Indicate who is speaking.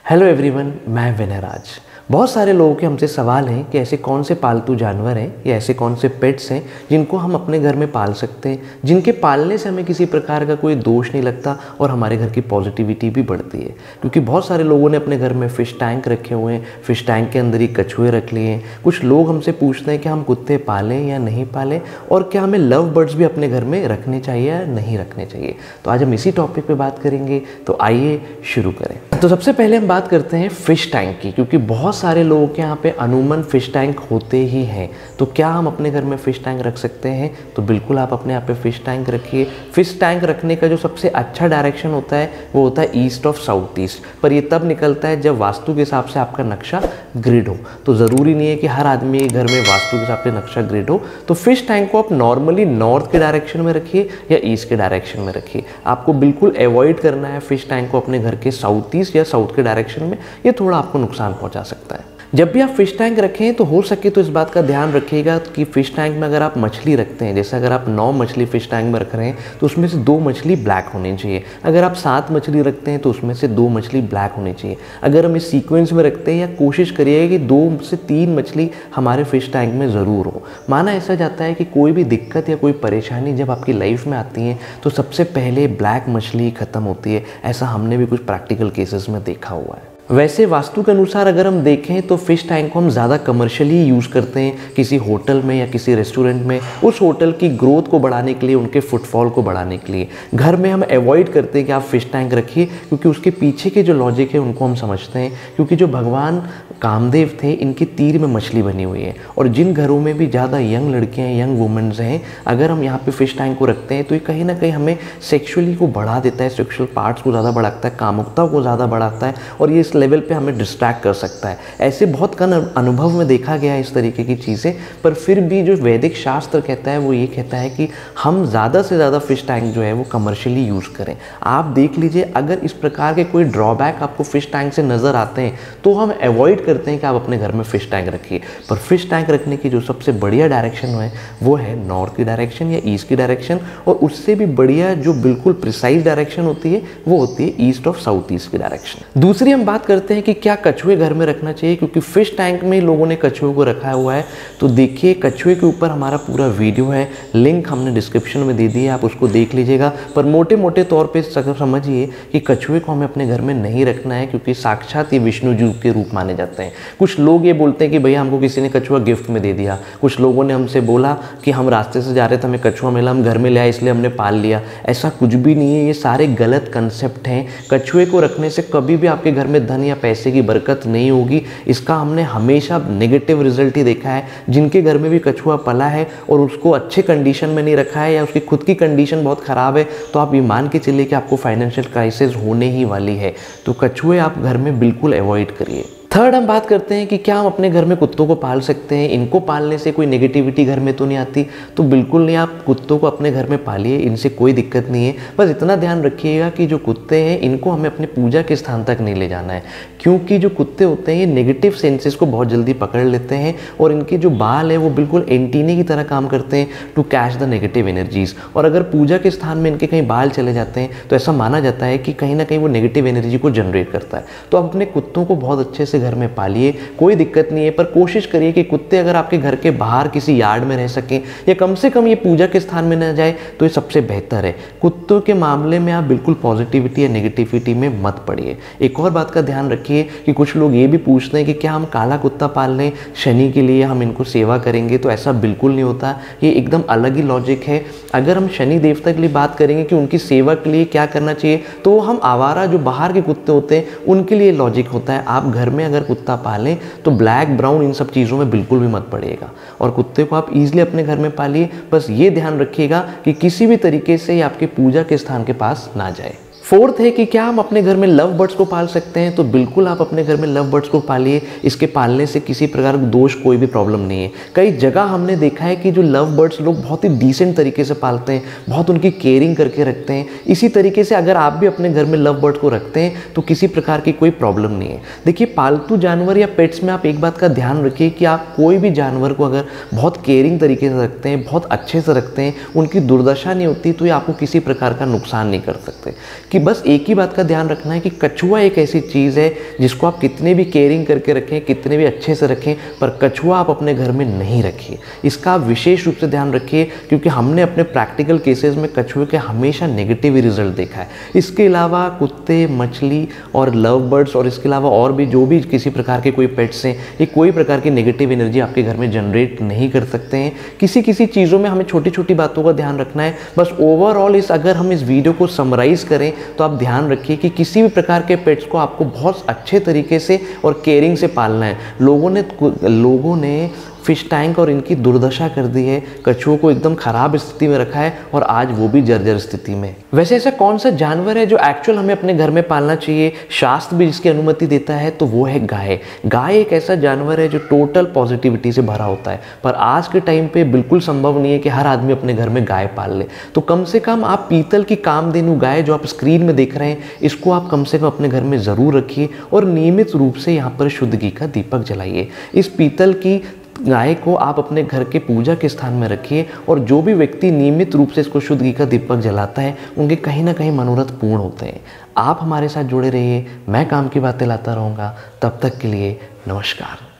Speaker 1: Hello everyone, मैं विनय राज। बहुत सारे लोगों के हमसे सवाल हैं कि ऐसे कौन से पालतू जानवर हैं या ऐसे कौन से पेट्स हैं जिनको हम अपने घर में पाल सकते हैं, जिनके पालने से हमें किसी प्रकार का कोई दोष नहीं लगता और हमारे घर की पॉजिटिविटी भी बढ़ती है। क्योंकि बहुत सारे लोगों ने अपने घर में फ़िश टैंक रखे हुए हैं, फ़िश टैंक के अंदर ही कछुए रख लिए हैं। कुछ लोग हमसे पूछते हैं कि हम कुत्ते पालें या नहीं पालें, और क्या हमें लव बर्ड्स भी अपने घर में रखने चाहिए या नहीं रखने चाहिए। तो आज हम इसी टॉपिक पे बात करेंगे, तो आइए शुरू करें। तो सबसे पहले हम बात करते हैं फ़िश टैंक की, क्योंकि बहुत सारे लोगों के यहाँ पे अमूमन फ़िश टैंक होते ही हैं। तो क्या हम अपने घर में फ़िश टैंक रख सकते हैं? तो बिल्कुल आप अपने यहाँ पे फ़िश टैंक रखिए। फ़िश टैंक रखने का जो सबसे अच्छा डायरेक्शन होता है वो होता है ईस्ट ऑफ साउथ ईस्ट, पर ये तब निकलता है जब वास्तु के हिसाब से आपका नक्शा ग्रिड हो। तो ज़रूरी नहीं है कि हर आदमी के घर में वास्तु के हिसाब से नक्शा ग्रिड हो। तो फ़िश टैंक को आप नॉर्मली नॉर्थ के डायरेक्शन में रखिए या ईस्ट के डायरेक्शन में रखिए। आपको बिल्कुल अवॉइड करना है फ़िश टैंक को अपने घर के साउथ ईस्ट या साउथ के डायरेक्शन में, ये थोड़ा आपको नुकसान पहुंचा सकता है। जब भी आप फ़िश टैंक रखें तो हो सके तो इस बात का ध्यान रखिएगा कि फ़िश टैंक में अगर आप मछली रखते हैं, जैसे अगर आप 9 मछली फ़िश टैंक में रख रहे हैं तो उसमें से 2 मछली ब्लैक होनी चाहिए। अगर आप 7 मछली रखते हैं तो उसमें से 2 मछली ब्लैक होनी चाहिए। अगर हम इस सीक्वेंस में रखते हैं, या कोशिश करिएगा कि 2 से 3 मछली हमारे फ़िश टैंक में ज़रूर हो। माना ऐसा जाता है कि कोई भी दिक्कत या कोई परेशानी जब आपकी लाइफ में आती है तो सबसे पहले ब्लैक मछली ख़त्म होती है। ऐसा हमने भी कुछ प्रैक्टिकल केसेस में देखा हुआ है। वैसे वास्तु के अनुसार अगर हम देखें तो फ़िश टैंक को हम ज़्यादा कमर्शियली यूज़ करते हैं किसी होटल में या किसी रेस्टोरेंट में, उस होटल की ग्रोथ को बढ़ाने के लिए, उनके फुटफॉल को बढ़ाने के लिए। घर में हम अवॉइड करते हैं कि आप फ़िश टैंक रखिए, क्योंकि उसके पीछे के जो लॉजिक है उनको हम समझते हैं। क्योंकि जो भगवान कामदेव थे, इनकी तीर में मछली बनी हुई है, और जिन घरों में भी ज़्यादा यंग लड़कियाँ, यंग वुमेन्स हैं, अगर हम यहाँ पे फ़िश टैंक को रखते हैं तो ये कहीं ना कहीं हमें सेक्सुअली को बढ़ा देता है, सेक्सुअल पार्ट्स को ज़्यादा बढ़ाता है, कामुकता को ज़्यादा बढ़ाता है, और ये इस लेवल पे हमें डिस्ट्रैक्ट कर सकता है। ऐसे बहुत कम अनुभव में देखा गया है इस तरीके की चीज़ें, पर फिर भी जो वैदिक शास्त्र कहता है वो ये कहता है कि हम ज़्यादा से ज़्यादा फ़िश टैंक जो है वो कमर्शियली यूज़ करें। आप देख लीजिए, अगर इस प्रकार के कोई ड्रॉबैक आपको फ़िश टैंक से नज़र आते हैं तो हम अवॉइड करते हैं कि आप अपने घर में फ़िश टैंक रखिए। पर फ़िश टैंक रखने की जो सबसे बढ़िया डायरेक्शन है वो है नॉर्थ की डायरेक्शन या ईस्ट की डायरेक्शन, और उससे भी बढ़िया जो बिल्कुल प्रिसाइज डायरेक्शन होती है वो होती है ईस्ट ऑफ साउथ ईस्ट की डायरेक्शन। दूसरी हम बात करते हैं कि क्या कछुए घर में रखना चाहिए, क्योंकि फ़िश टैंक में लोगों ने कछुए को रखा हुआ है। तो देखिए, कछुए के ऊपर हमारा पूरा वीडियो है, लिंक हमने डिस्क्रिप्शन में दे दी है, आप उसको देख लीजिएगा। पर मोटे मोटे तौर पे समझिए कि कछुए को हमें अपने घर में नहीं रखना है, क्योंकि साक्षात ये विष्णु जी के रूप माने जाते हैं। कुछ लोग ये बोलते हैं कि भैया हमको किसी ने कछुआ गिफ्ट में दे दिया। कुछ लोगों ने हमसे बोला कि हम रास्ते से जा रहे थे, हमें कछुआ मिला, हम घर में ले आए इसलिए हमने पाल लिया। ऐसा कुछ भी नहीं है, ये सारे गलत कंसेप्ट हैं। कछुए को रखने से कभी भी आपके घर में धन या पैसे की बरकत नहीं होगी। इसका हमने हमेशा नेगेटिव रिजल्ट ही देखा है। जिनके घर में भी कछुआ पला है और उसको अच्छे कंडीशन में नहीं रखा है, या उसकी खुद की कंडीशन बहुत ख़राब है, तो आप ये मान के चलिए कि आपको फाइनेंशियल क्राइसिस होने ही वाली है। तो कछुए आप घर में बिल्कुल अवॉइड करिए। थर्ड हम बात करते हैं कि क्या हम अपने घर में कुत्तों को पाल सकते हैं, इनको पालने से कोई नेगेटिविटी घर में तो नहीं आती। तो बिल्कुल नहीं, आप कुत्तों को अपने घर में पालिए, इनसे कोई दिक्कत नहीं है। बस इतना ध्यान रखिएगा कि जो कुत्ते हैं इनको हमें अपने पूजा के स्थान तक नहीं ले जाना है, क्योंकि जो कुत्ते होते हैं ये नेगेटिव सेंसेस को बहुत जल्दी पकड़ लेते हैं, और इनके जो बाल है वो बिल्कुल एंटीने की तरह काम करते हैं to catch the negative energies. और अगर पूजा के स्थान में इनके कहीं बाल चले जाते हैं तो ऐसा माना जाता है कि कहीं ना कहीं वो नेगेटिव एनर्जी को जनरेट करता है। तो आप अपने कुत्तों को बहुत अच्छे से घर में पालिए, कोई दिक्कत नहीं है। पर कोशिश करिए कि कुत्ते अगर आपके घर के बाहर किसी यार्ड में रह सकें, या कम से कम ये पूजा के स्थान में न जाए, तो ये सबसे बेहतर है। कुत्तों के मामले में आप बिल्कुल पॉजिटिविटी या नेगेटिविटी में मत पड़िए। एक और बात का ध्यान रखिए कि कुछ लोग ये भी पूछते हैं कि क्या हम काला कुत्ता पाल लें शनि के लिए, हम इनको सेवा करेंगे। तो ऐसा बिल्कुल नहीं होता, ये एकदम अलग ही लॉजिक है। अगर हम शनि देवता के लिए बात करेंगे कि उनकी सेवा के लिए क्या करना चाहिए, तो हम आवारा जो बाहर के कुत्ते होते हैं उनके लिए लॉजिक होता है। आप घर में अगर कुत्ता पालें तो ब्लैक ब्राउन इन सब चीज़ों में बिल्कुल भी मत पड़िएगा, और कुत्ते को आप ईजिली अपने घर में पालिए। बस ये ध्यान रखिएगा कि किसी भी तरीके से ये आपके पूजा के स्थान के पास ना जाए। फोर्थ है कि क्या हम अपने घर में लव बर्ड्स को पाल सकते हैं। तो बिल्कुल आप अपने घर में लव बर्ड्स को पालिए, इसके पालने से किसी प्रकार का दोष, कोई भी प्रॉब्लम नहीं है। कई जगह हमने देखा है कि जो लव बर्ड्स लोग बहुत ही डिसेंट तरीके से पालते हैं, बहुत उनकी केयरिंग करके रखते हैं। इसी तरीके से अगर आप भी अपने घर में लव बर्ड्स को रखते हैं तो किसी प्रकार की कोई प्रॉब्लम नहीं है। देखिए, पालतू जानवर या पेट्स में आप एक बात का ध्यान रखिए कि आप कोई भी जानवर को अगर बहुत केयरिंग तरीके से रखते हैं, बहुत अच्छे से रखते हैं, उनकी दुर्दशा नहीं होती, तो ये आपको किसी प्रकार का नुकसान नहीं कर सकते। कि बस एक ही बात का ध्यान रखना है कि कछुआ एक ऐसी चीज़ है जिसको आप कितने भी केयरिंग करके रखें, कितने भी अच्छे से रखें, पर कछुआ आप अपने घर में नहीं रखिए। इसका आप विशेष रूप से ध्यान रखिए, क्योंकि हमने अपने प्रैक्टिकल केसेस में कछुए के हमेशा नेगेटिव ही रिजल्ट देखा है। इसके अलावा कुत्ते, मछली और लव बर्ड्स और इसके अलावा और भी जो भी किसी प्रकार के कोई पेट्स हैं, ये कोई प्रकार की नेगेटिव एनर्जी आपके घर में जनरेट नहीं कर सकते हैं। किसी किसी चीज़ों में हमें छोटी छोटी बातों का ध्यान रखना है। बस ओवरऑल अगर हम इस वीडियो को समराइज करें तो आप ध्यान रखिए कि किसी भी प्रकार के पेट्स को आपको बहुत अच्छे तरीके से और केयरिंग से पालना है। लोगों ने फिश टैंक और इनकी दुर्दशा कर दी है, कछुओं को एकदम खराब स्थिति में रखा है और आज वो भी जर्जर स्थिति में। वैसे ऐसा कौन सा जानवर है जो एक्चुअल हमें अपने घर में पालना चाहिए, शास्त्र भी जिसकी अनुमति देता है, तो वो है गाय। गाय एक ऐसा जानवर है जो टोटल पॉजिटिविटी से भरा होता है, पर आज के टाइम पे बिल्कुल संभव नहीं है कि हर आदमी अपने घर में गाय पाल ले। तो कम से कम आप पीतल की कामधेनु गाय जो आप स्क्रीन में देख रहे हैं, इसको आप कम से कम अपने घर में ज़रूर रखिए और नियमित रूप से यहाँ पर शुद्ध घी का दीपक जलाइए। इस पीतल की गाय को आप अपने घर के पूजा के स्थान में रखिए और जो भी व्यक्ति नियमित रूप से इसको शुद्ध घी का दीपक जलाता है, उनके कहीं ना कहीं मनोरथ पूर्ण होते हैं। आप हमारे साथ जुड़े रहिए, मैं काम की बातें लाता रहूँगा। तब तक के लिए नमस्कार।